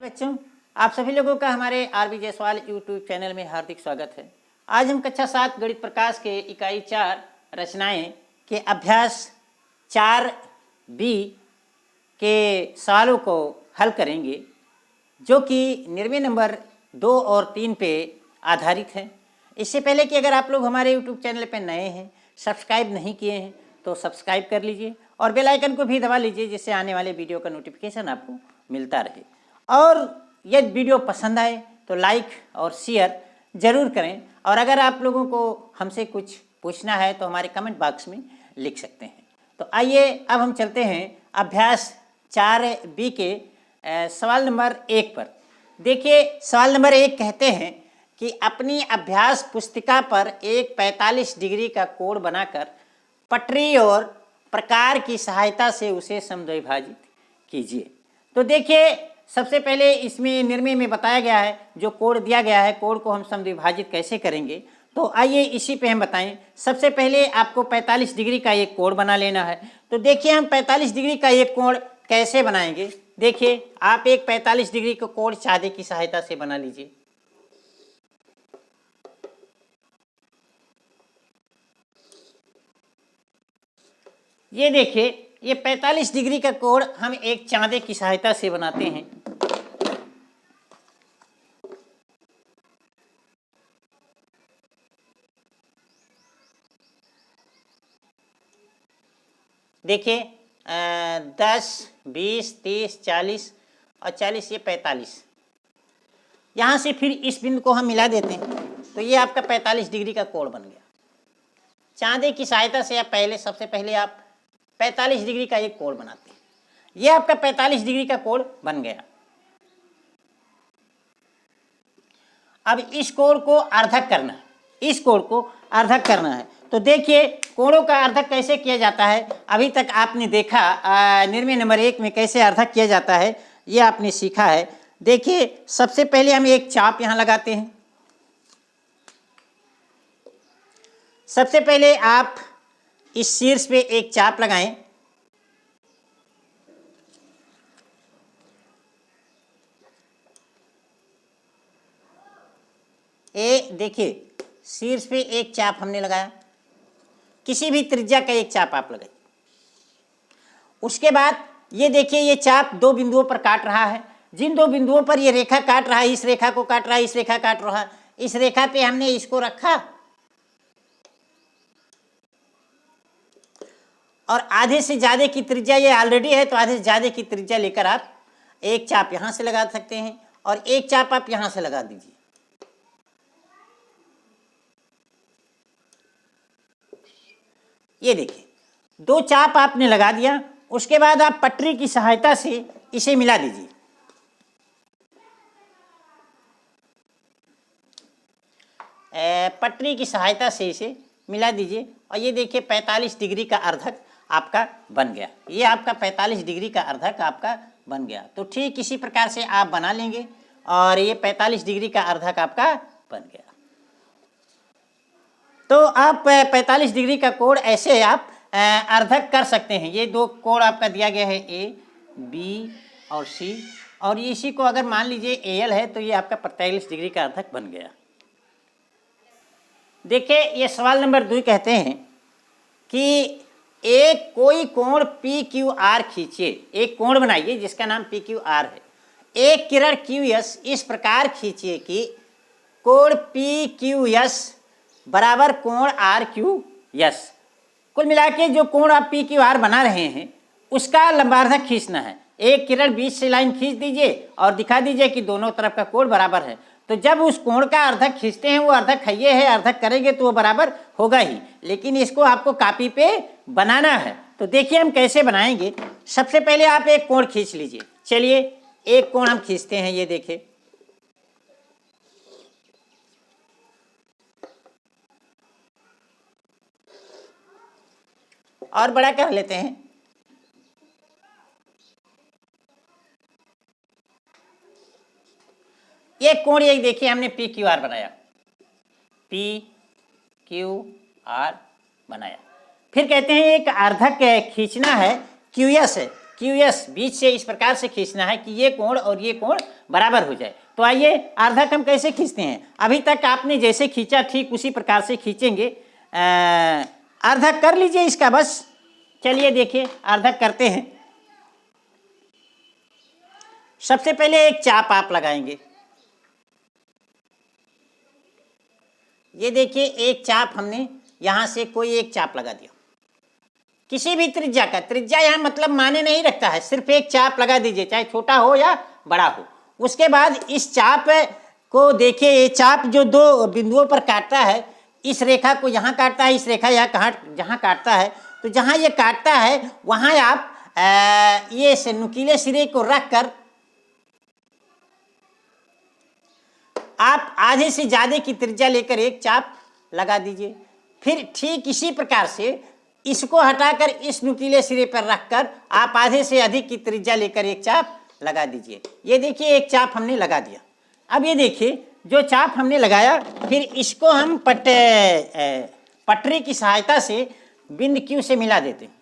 बच्चों, आप सभी लोगों का हमारे आरबी जायसवाल यूट्यूब चैनल में हार्दिक स्वागत है। आज हम कक्षा 7 गणित प्रकाश के इकाई 4 रचनाएं के अभ्यास 4B के सवालों को हल करेंगे, जो कि निर्णय नंबर 2 और 3 पे आधारित है। इससे पहले कि अगर आप लोग हमारे यूट्यूब चैनल पर नए हैं, सब्सक्राइब नहीं किए हैं तो सब्सक्राइब कर लीजिए और बेल आइकन को भी दबा लीजिए, जिससे आने वाले वीडियो का नोटिफिकेशन आपको मिलता रहे। और यदि वीडियो पसंद आए तो लाइक और शेयर ज़रूर करें, और अगर आप लोगों को हमसे कुछ पूछना है तो हमारे कमेंट बॉक्स में लिख सकते हैं। तो आइए अब हम चलते हैं अभ्यास 4B के सवाल नंबर 1 पर। देखिए, सवाल नंबर 1 कहते हैं कि अपनी अभ्यास पुस्तिका पर एक 45 डिग्री का कोण बनाकर पटरी और प्रकार की सहायता से उसे समद्विभाजित कीजिए। तो देखिए, सबसे पहले इसमें निर्णय में बताया गया है, जो कोण दिया गया है, कोण को हम समद्विभाजित कैसे करेंगे। तो आइए इसी पे हम बताएं। सबसे पहले आपको 45 डिग्री का एक कोण बना लेना है। तो देखिए, हम 45 डिग्री का एक कोण कैसे बनाएंगे। देखिए, आप एक 45 डिग्री का कोण चाँदी की सहायता से बना लीजिए। ये देखिए, ये 45 डिग्री का कोण हम एक चाँदी की सहायता से बनाते हैं। देखिए, 10, 20, 30, 40 और 40, ये 45। यहाँ से फिर इस बिंदु को हम मिला देते हैं, तो ये आपका 45 डिग्री का कोण बन गया। चाँदी की सहायता से आप सबसे पहले आप 45 डिग्री का एक कोण बनाते हैं। ये आपका 45 डिग्री का कोण बन गया। अब इस कोण को अर्धक करना है, इस कोण को अर्धक करना है। तो देखिए, कोणों का अर्धक कैसे किया जाता है, अभी तक आपने देखा निर्णय नंबर 1 में कैसे अर्धक किया जाता है, ये आपने सीखा है। देखिए, सबसे पहले हम एक चाप यहाँ लगाते हैं। सबसे पहले आप इस शीर्ष पे एक चाप लगाएं। देखिए, शीर्ष पे एक चाप हमने लगाया, किसी भी त्रिज्या का एक चाप आप लगाइए। उसके बाद ये देखिए, ये चाप 2 बिंदुओं पर काट रहा है। जिन 2 बिंदुओं पर ये रेखा काट रहा है, इस रेखा को काट रहा है, इस रेखा काट रहा है, इस रेखा पे हमने इसको रखा और आधे से ज़्यादा की त्रिज्या ये ऑलरेडी है, तो आधे से ज़्यादा की त्रिज्या लेकर आप एक चाप यहाँ से लगा सकते हैं और एक चाप आप यहाँ से लगा दीजिए। ये देखिए, 2 चाप आपने लगा दिया। उसके बाद आप पटरी की सहायता से इसे मिला दीजिए। पटरी की सहायता से इसे मिला दीजिए और ये देखिए 45 डिग्री का अर्धक आपका बन गया। ये आपका 45 डिग्री का अर्धक आपका बन गया। तो ठीक इसी प्रकार से आप बना लेंगे और ये 45 डिग्री का अर्धक आपका बन गया। तो आप 45 डिग्री का कोण ऐसे आप अर्धक कर सकते हैं। ये 2 कोण आपका दिया गया है, A, B और C, और इसी को अगर मान लीजिए AL है, तो ये आपका 45 डिग्री का अर्धक बन गया। देखिए, ये सवाल नंबर 2 कहते हैं कि एक कोई कोण PQR खींचिए। एक कोण बनाइए जिसका नाम PQR है। एक किरण QS इस प्रकार खींचिए कि कोण PQS बराबर कोण RQS। कुल मिला के जो कोण आप PQR बना रहे हैं, उसका लंबार्धक खींचना है। एक किरण बीच से लाइन खींच दीजिए और दिखा दीजिए कि दोनों तरफ का कोण बराबर है। तो जब उस कोण का अर्धक खींचते हैं, वो अर्धक ये है, अर्धक करेंगे तो वो बराबर होगा ही, लेकिन इसको आपको कॉपी पे बनाना है। तो देखिए, हम कैसे बनाएंगे। सबसे पहले आप एक कोण खींच लीजिए। चलिए, एक कोण हम खींचते हैं। ये देखिए, और बड़ा कर लेते हैं। ये कोण एक देखिए, हमने PQR बनाया, PQR बनाया। फिर कहते हैं एक अर्धक खींचना है, QS है। QS बीच से इस प्रकार से खींचना है कि ये कोण और ये कोण बराबर हो जाए। तो आइए आर्धक हम कैसे खींचते हैं, अभी तक आपने जैसे खींचा ठीक उसी प्रकार से खींचेंगे। आर्धक कर लीजिए इसका बस। चलिए देखिए आर्धक करते हैं। सबसे पहले एक चाप आप लगाएंगे। ये देखिए एक चाप हमने यहां से कोई एक चाप लगा दिया, किसी भी त्रिज्या का। त्रिज्या यहाँ मतलब माने नहीं रखता है, सिर्फ एक चाप लगा दीजिए, चाहे छोटा हो या बड़ा हो। उसके बाद इस चाप को देखिए, ये चाप जो दो बिंदुओं पर काटता है, इस रेखा को यहाँ काटता है, इस रेखा यहाँ जहाँ काटता है, तो जहाँ ये काटता है वहाँ आप ये से नुकीले सिरे को रख कर आप आधे से ज़्यादा की त्रिज्या लेकर एक चाप लगा दीजिए। फिर ठीक इसी प्रकार से इसको हटाकर इस नुकीले सिरे पर रखकर आप आधे से अधिक की त्रिज्या लेकर एक चाप लगा दीजिए। ये देखिए एक चाप हमने लगा दिया। अब ये देखिए जो चाप हमने लगाया, फिर इसको हम पटरी की सहायता से बिंदु Q से मिला देते हैं।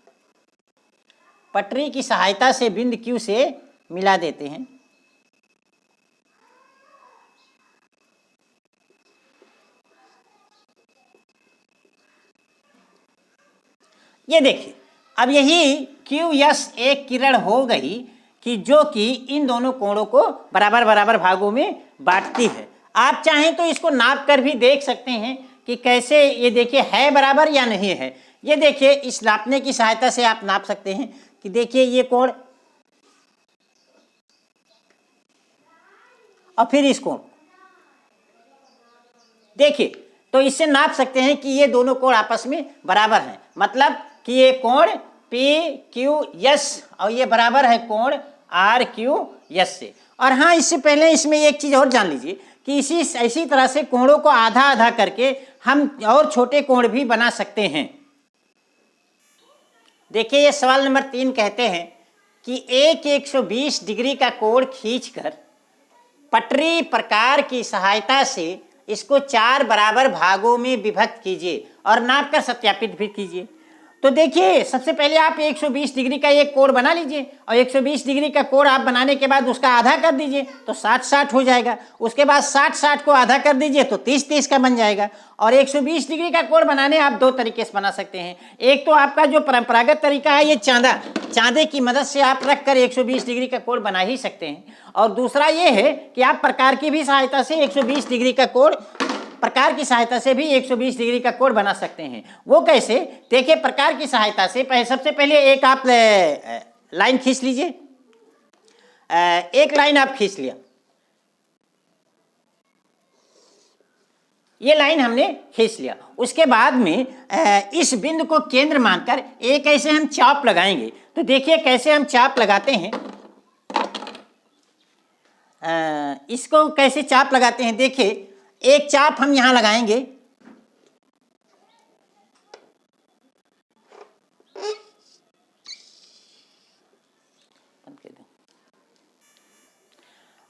पटरी की सहायता से बिंदु Q से मिला देते हैं। ये देखिए अब यही QS एक किरण हो गई कि जो कि इन दोनों कोणों को बराबर बराबर भागों में बांटती है। आप चाहें तो इसको नाप कर भी देख सकते हैं कि कैसे, ये देखिए है बराबर या नहीं है। ये देखिए इस नापने की सहायता से आप नाप सकते हैं कि देखिए ये कोण और फिर इस कोण, देखिए तो इससे नाप सकते हैं कि ये दोनों कोण आपस में बराबर हैं। मतलब कि ये कोण PQS और ये बराबर है कोण RQS से। और हाँ, इससे पहले इसमें एक चीज़ और जान लीजिए कि इसी तरह से कोणों को आधा आधा करके हम और छोटे कोण भी बना सकते हैं। देखिए ये सवाल नंबर 3 कहते हैं कि एक 120 डिग्री का कोण खींचकर पटरी प्रकार की सहायता से इसको 4 बराबर भागों में विभक्त कीजिए और नाप कर सत्यापित भी कीजिए। तो देखिए सबसे पहले आप 120 डिग्री का एक कोण बना लीजिए और 120 डिग्री का कोण आप बनाने के बाद उसका आधा कर दीजिए तो 60-60 हो जाएगा। उसके बाद 60-60 को आधा कर दीजिए तो 30-30 का बन जाएगा। और 120 डिग्री का कोण बनाने आप 2 तरीके से बना सकते हैं। एक तो आपका जो परंपरागत तरीका है, ये चांदे की मदद से आप रख कर 120 डिग्री का कोण बना ही सकते हैं। और दूसरा ये है कि आप प्रकार की भी सहायता से 120 डिग्री का कोण प्रकार की सहायता से भी 120 डिग्री का कोण बना सकते हैं। वो कैसे, देखिए प्रकार की सहायता से सबसे पहले एक आप लाइन खींच लीजिए। एक लाइन आप खींच लिया, ये लाइन हमने खींच लिया। उसके बाद में इस बिंदु को केंद्र मानकर एक ऐसे हम चाप लगाएंगे। तो देखिए कैसे हम चाप लगाते हैं, इसको कैसे चाप लगाते हैं। देखिए एक चाप हम यहां लगाएंगे,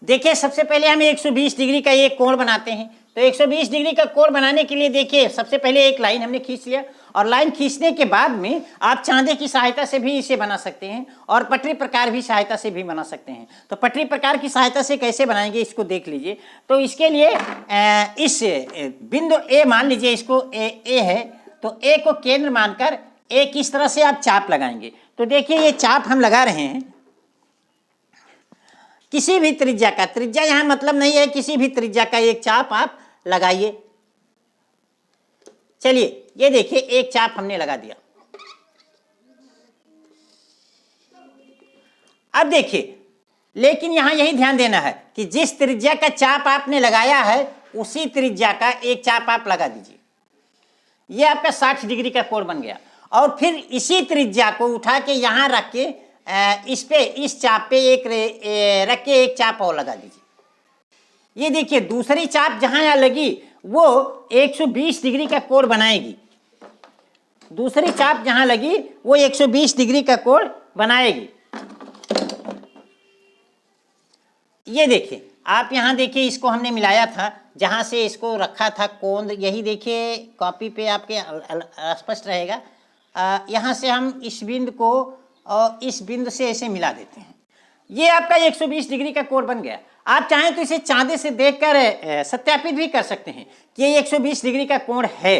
देखिए सबसे पहले हम 120 डिग्री का एक कोण बनाते हैं। तो 120 डिग्री का कोण बनाने के लिए देखिए सबसे पहले एक लाइन हमने खींच लिया और लाइन खींचने के बाद में आप चांदे की सहायता से भी इसे बना सकते हैं और पटरी प्रकार भी सहायता से भी बना सकते हैं। तो पटरी प्रकार की सहायता से कैसे बनाएंगे इसको देख लीजिए। तो इसके लिए इस बिंदु ए मान लीजिए, इसको ए है, तो ए को केंद्र मानकर एक इस तरह से आप चाप लगाएंगे। तो देखिए ये चाप हम लगा रहे हैं किसी भी त्रिज्या का, त्रिज्या यहाँ मतलब नहीं है, किसी भी त्रिज्या का एक चाप आप लगाइए। चलिए ये देखिए एक चाप हमने लगा दिया। अब देखिए, लेकिन यहां यही ध्यान देना है कि जिस त्रिज्या का चाप आपने लगाया है उसी त्रिज्या का एक चाप आप लगा दीजिए। ये आपका 60 डिग्री का कोण बन गया। और फिर इसी त्रिज्या को उठा के यहां रख के इस चाप पे एक रख के एक चाप और लगा दीजिए। ये देखिए दूसरी चाप जहां यहां लगी वो 120 डिग्री का कोण बनाएगी। दूसरी चाप जहां लगी वो 120 डिग्री का कोण बनाएगी। ये देखिए आप यहां देखिए, इसको हमने मिलाया था जहां से इसको रखा था कोण, यही देखिए कॉपी पे आपके स्पष्ट रहेगा। यहां से हम इस बिंदु को और इस बिंदु से ऐसे मिला देते हैं। ये आपका 120 डिग्री का कोण बन गया। आप चाहें तो इसे चांदे से देखकर सत्यापित भी कर सकते हैं कि ये 120 डिग्री का कोण है।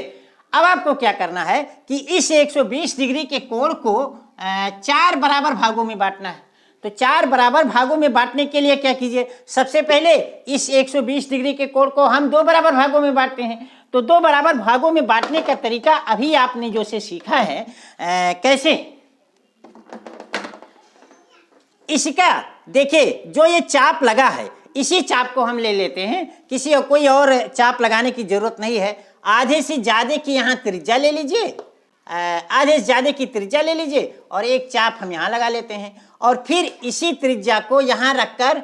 अब आपको क्या करना है कि इस 120 डिग्री के कोण को 4 बराबर भागों में बांटना है। तो 4 बराबर भागों में बांटने के लिए क्या कीजिए, सबसे पहले इस 120 डिग्री के कोण को हम 2 बराबर भागों में बांटते हैं। तो 2 बराबर भागों में बांटने का तरीका अभी आपने जो से सीखा है, कैसे, इसका देखिए जो ये चाप लगा है इसी चाप को हम ले लेते हैं, किसी कोई और चाप लगाने की जरूरत नहीं है। आधे से ज्यादा की यहाँ त्रिज्या ले लीजिए, आधे से ज्यादा की त्रिज्या ले लीजिए और एक चाप हम यहाँ लगा लेते हैं और फिर इसी त्रिज्या को यहाँ रखकर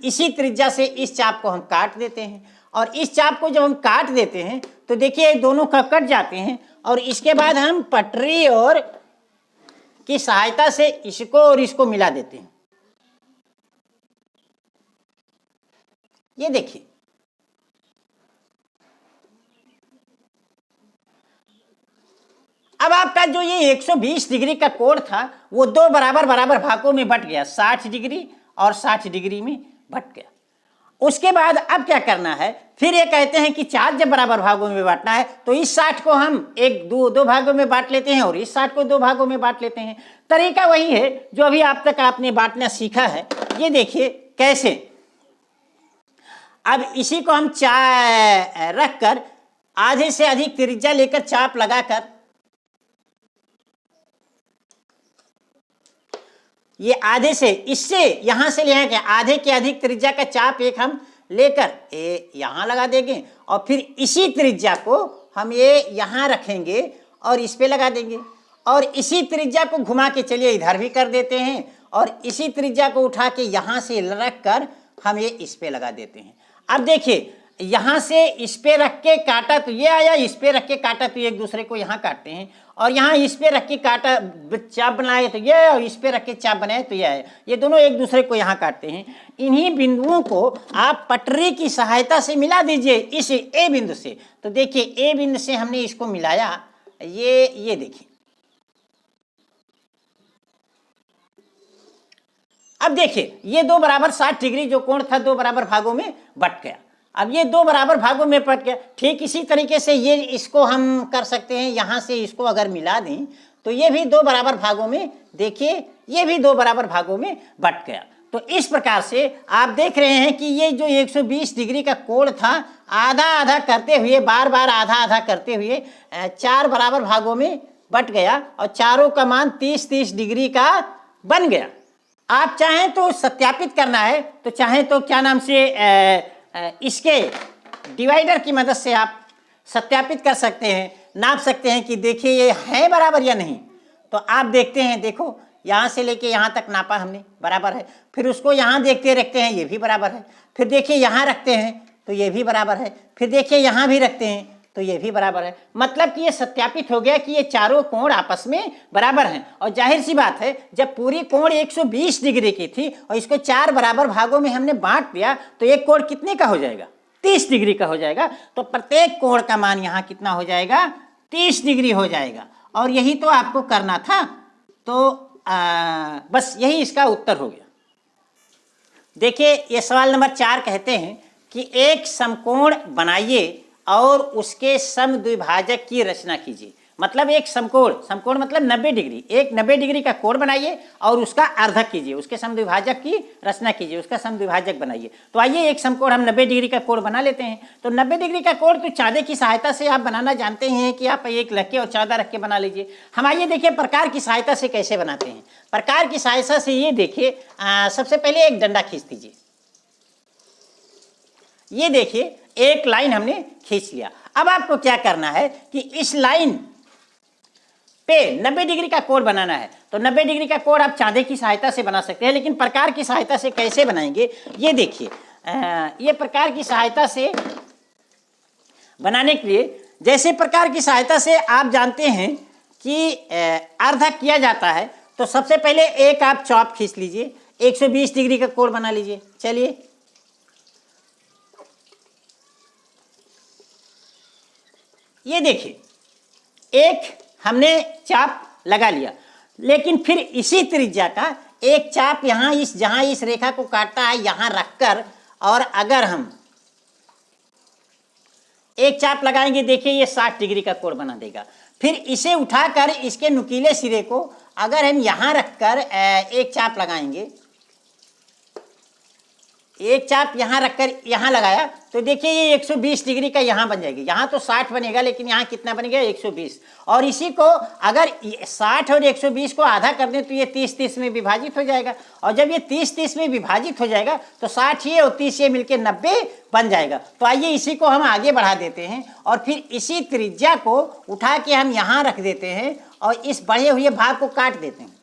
इसी त्रिज्या से इस चाप को हम काट देते हैं। और इस चाप को जब हम काट देते हैं तो देखिए दोनों का कट जाते हैं और इसके बाद हम पटरी और की सहायता से इसको और इसको मिला देते हैं। ये देखिए, अब आपका जो ये 120 डिग्री का कोण था वो 2 बराबर भागों में बट गया, 60 डिग्री और 60 डिग्री में बट गया। उसके बाद अब क्या करना है, फिर ये कहते हैं कि 4 जब बराबर भागों में बांटना है तो इस 60 को हम दो भागों में बांट लेते हैं और इस 60 को 2 भागों में बांट लेते हैं। तरीका वही है जो अभी आप तक आपने बांटना सीखा है। ये देखिए कैसे, अब इसी को हम रखकर आधे से अधिक त्रिज्या लेकर चाप लगाकर ये आधे से इससे यहां से ले आएंगे, आधे के अधिक त्रिज्या का चाप एक हम लेकर यहां लगा देंगे और फिर इसी त्रिज्या को हम ये यहां रखेंगे और इस पे लगा देंगे और इसी त्रिज्या को घुमा के चलिए इधर भी कर देते हैं और इसी त्रिज्या को उठा के यहां से रख कर हम ये इस पे लगा देते हैं। अब देखिए यहां से इस पे रख के काटा तो ये आया, इस पे रख के काटा तो एक दूसरे को यहां काटते हैं और यहाँ इस पे रख के काटा चाप बनाए तो ये और इस पे रख के चाप बनाए तो ये आया, ये दोनों एक दूसरे को यहाँ काटते हैं। इन्हीं बिंदुओं को आप पटरी की सहायता से मिला दीजिए इस ए बिंदु से। तो देखिए ए बिंदु से हमने इसको मिलाया, ये देखिए, अब देखिए ये 2 बराबर 60 डिग्री जो कोण था 2 बराबर भागों में बट गया। अब ये 2 बराबर भागों में बट गया। ठीक इसी तरीके से ये इसको हम कर सकते हैं, यहाँ से इसको अगर मिला दें तो ये भी 2 बराबर भागों में, देखिए ये भी 2 बराबर भागों में बट गया। तो इस प्रकार से आप देख रहे हैं कि ये जो 120 डिग्री का कोण था आधा आधा करते हुए, बार बार आधा आधा करते हुए 4 बराबर भागों में बट गया और चारों का मान 30-30 डिग्री का बन गया। आप चाहें तो सत्यापित करना है तो चाहें तो क्या नाम से इसके डिवाइडर की मदद से आप सत्यापित कर सकते हैं, नाप सकते हैं कि देखिए ये है बराबर या नहीं। तो आप देखते हैं, देखो यहाँ से लेके यहाँ तक नापा हमने, बराबर है। फिर उसको यहाँ देखते रखते हैं, ये भी बराबर है। फिर देखिए यहाँ रखते हैं तो ये भी बराबर है। फिर देखिए यहाँ भी रखते हैं तो ये भी बराबर है। मतलब कि ये सत्यापित हो गया कि ये चारों कोण आपस में बराबर हैं। और जाहिर सी बात है जब पूरी कोण 120 डिग्री की थी और इसको 4 बराबर भागों में हमने बांट दिया तो एक कोण कितने का हो जाएगा, 30 डिग्री का हो जाएगा। तो प्रत्येक कोण का मान यहाँ कितना हो जाएगा, 30 डिग्री हो जाएगा। और यही तो आपको करना था। तो बस यही इसका उत्तर हो गया। देखिए ये सवाल नंबर 4 कहते हैं कि एक समकोण बनाइए और उसके समद्विभाजक की रचना कीजिए। मतलब एक समकोण मतलब 90 डिग्री, एक 90 डिग्री का कोण बनाइए और उसका अर्धक कीजिए, उसके समद्विभाजक की रचना कीजिए, उसका समद्विभाजक बनाइए। तो आइए एक समकोण हम 90 डिग्री का कोण बना लेते हैं। तो 90 डिग्री का कोण तो चाँदे की सहायता से आप बनाना जानते हैं कि आप एक रख के और 14 रख के बना लीजिए। हम आइए देखिए प्रकार की सहायता से कैसे बनाते हैं। प्रकार की सहायता से ये देखिए, सबसे पहले एक डंडा खींच दीजिए। ये देखिए एक लाइन हमने खींच लिया। अब आपको क्या करना है कि इस लाइन पे 90 डिग्री का कोण बनाना है। तो 90 डिग्री का कोण आप चाँदे की सहायता से बना सकते हैं, लेकिन प्रकार की सहायता से कैसे बनाएंगे ये देखिए। ये प्रकार की सहायता से बनाने के लिए, जैसे प्रकार की सहायता से आप जानते हैं कि अर्धक किया जाता है, तो सबसे पहले एक आप चॉप खींच लीजिए, 120 डिग्री का कोण बना लीजिए। चलिए ये देखिए एक हमने चाप लगा लिया, लेकिन फिर इसी त्रिज्या का एक चाप यहाँ जहाँ इस रेखा को काटता है यहाँ रखकर और अगर हम एक चाप लगाएंगे, देखिए ये 60 डिग्री का कोण बना देगा। फिर इसे उठाकर इसके नुकीले सिरे को अगर हम यहां रखकर एक चाप लगाएंगे, एक चाप यहां रखकर यहां लगाया तो देखिए ये 120 डिग्री का यहां बन जाएगी। यहां तो 60 बनेगा लेकिन यहां कितना बनेगा 120। और इसी को अगर 60 और 120 को आधा कर दें तो ये 30-30 में विभाजित हो जाएगा। और जब ये 30-30 में विभाजित हो जाएगा तो 60 ये और 30 ये मिलकर 90 बन जाएगा। तो आइए इसी को हम आगे बढ़ा देते हैं और फिर इसी त्रिज्या को उठा के हम यहां रख देते हैं और इस बढ़े हुए भाग को काट देते हैं।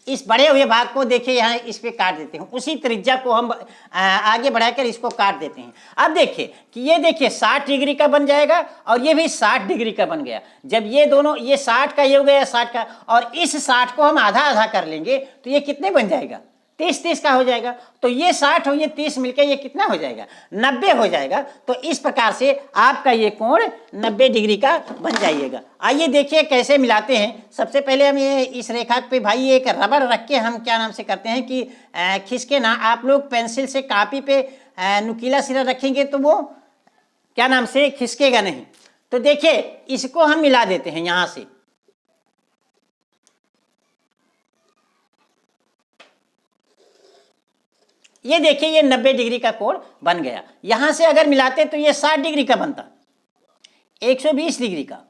इस बड़े हुए भाग को देखिए यहाँ इस पे काट देते हैं। उसी त्रिज्या को हम आगे बढ़ाकर इसको काट देते हैं। अब देखिए कि ये देखिए 60 डिग्री का बन जाएगा और ये भी 60 डिग्री का बन गया। जब ये दोनों, ये 60 का ये हो गया 60 का, और इस 60 को हम आधा आधा कर लेंगे तो ये कितने बन जाएगा 30-30 का हो जाएगा। तो ये 60 और ये 30 मिलकर ये कितना हो जाएगा 90 हो जाएगा। तो इस प्रकार से आपका ये कोण 90 डिग्री का बन जाइएगा। आइए देखिए कैसे मिलाते हैं। सबसे पहले हम ये इस रेखा पे भाई एक रबड़ रख के हम क्या नाम से करते हैं कि खिसके ना। आप लोग पेंसिल से कापी पे नुकीला सिरा रखेंगे तो वो क्या नाम से खिसकेगा नहीं। तो देखिए इसको हम मिला देते हैं यहां से। ये देखिए ये 90 डिग्री का कोण बन गया। यहां से अगर मिलाते तो ये 60 डिग्री का बनता, 120 डिग्री का,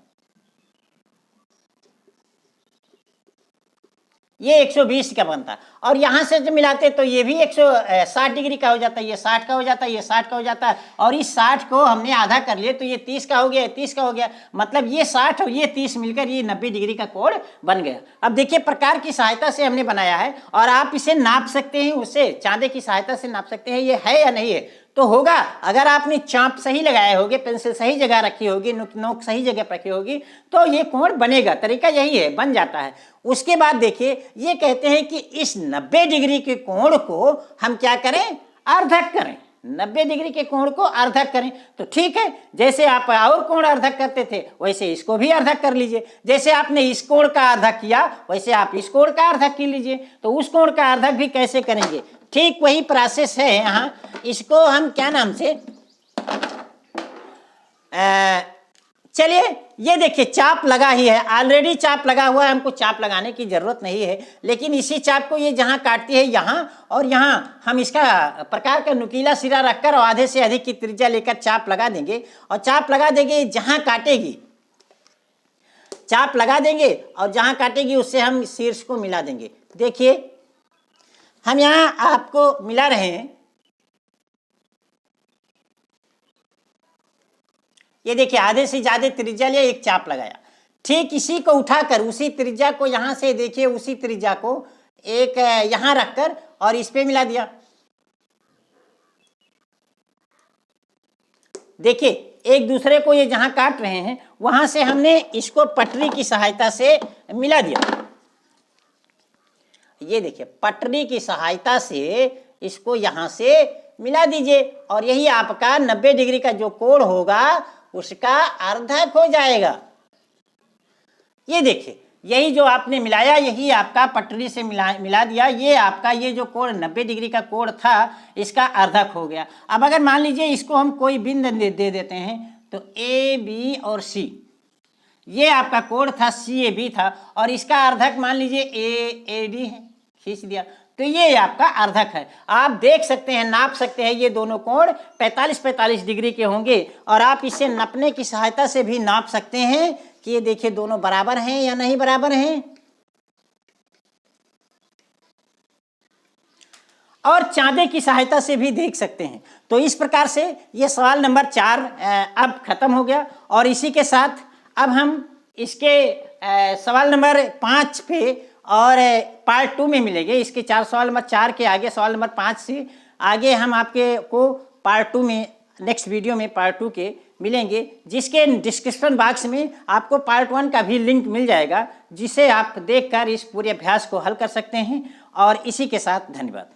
ये 120 का बनता। और यहां से जब मिलाते तो ये भी 160 डिग्री का हो जाता, ये 60 का हो जाता, ये 60 का हो जाता। और इस 60 को हमने आधा कर लिए तो ये 30 का हो गया, 30 का हो गया। मतलब ये 60 और ये 30 मिलकर ये 90 डिग्री का कोण बन गया। अब देखिए प्रकार की सहायता से हमने बनाया है और आप इसे नाप सकते हैं, उससे चांदे की सहायता से नाप सकते हैं ये है या नहीं है। तो होगा अगर आपने चाप सही लगाए होगे, पेंसिल सही जगह रखी होगी, नोक सही जगह पर रखी होगी तो ये कोण बनेगा। तरीका यही है, बन जाता है। उसके बाद देखिए ये कहते हैं कि इस 90 डिग्री के कोण को हम क्या करें, अर्धक करें। 90 डिग्री के कोण को अर्धक करें। तो ठीक है, जैसे आप और कोण अर्धक करते थे वैसे इसको भी अर्धक कर लीजिए। जैसे आपने इस कोण का अर्धक किया वैसे आप इस कोण का अर्धक कर लीजिए। तो उस कोण का अर्धक भी कैसे करेंगे, ठीक वही प्रोसेस है यहाँ। इसको हम क्या नाम से, चलिए ये देखिए चाप लगा ही है, ऑलरेडी चाप लगा हुआ है, हमको चाप लगाने की जरूरत नहीं है। लेकिन इसी चाप को ये जहां काटती है यहाँ और यहाँ हम इसका प्रकार का नुकीला सिरा रखकर और आधे से अधिक की त्रिज्या लेकर चाप लगा देंगे। और चाप लगा देंगे जहां काटेगी, चाप लगा देंगे और जहां काटेगी उससे हम शीर्ष को मिला देंगे। देखिए हम यहाँ आपको मिला रहे हैं। ये देखिए आधे से ज्यादा त्रिज्या लिया, एक चाप लगाया। ठीक इसी को उठाकर उसी त्रिज्या को यहां से देखिए, उसी त्रिज्या को एक यहां रखकर और इस पे मिला दिया। देखिए एक दूसरे को ये जहां काट रहे हैं वहां से हमने इसको पटरी की सहायता से मिला दिया। ये देखिए पटरी की सहायता से इसको यहां से मिला दीजिए और यही आपका 90 डिग्री का जो कोण होगा उसका अर्धक हो जाएगा। ये देखिए यही जो आपने मिलाया यही आपका पटरी से मिला दिया। ये आपका ये जो कोण 90 डिग्री का कोण था इसका अर्धक हो गया। अब अगर मान लीजिए इसको हम कोई बिंदु दे देते हैं तो ए बी और सी, ये आपका कोण था सी ए बी था और इसका अर्धक मान लीजिए ए डी है, खींच दिया तो ये आपका अर्धक है। आप देख सकते हैं, नाप सकते हैं, ये दोनों कोण 45-45 डिग्री के होंगे। और आप इसे नापने की सहायता से भी नाप सकते हैं कि ये देखिए दोनों बराबर हैं या नहीं बराबर हैं। और चांदे की सहायता से भी देख सकते हैं। तो इस प्रकार से ये सवाल नंबर 4 अब खत्म हो गया। और इसी के साथ अब हम इसके सवाल नंबर 5 पे और पार्ट 2 में मिलेंगे। इसके 4 सवाल नंबर 4 के आगे सवाल नंबर 5 से आगे हम आपके को पार्ट 2 में, नेक्स्ट वीडियो में पार्ट 2 के मिलेंगे, जिसके डिस्क्रिप्शन बॉक्स में आपको पार्ट 1 का भी लिंक मिल जाएगा, जिसे आप देखकर इस पूरे अभ्यास को हल कर सकते हैं। और इसी के साथ धन्यवाद।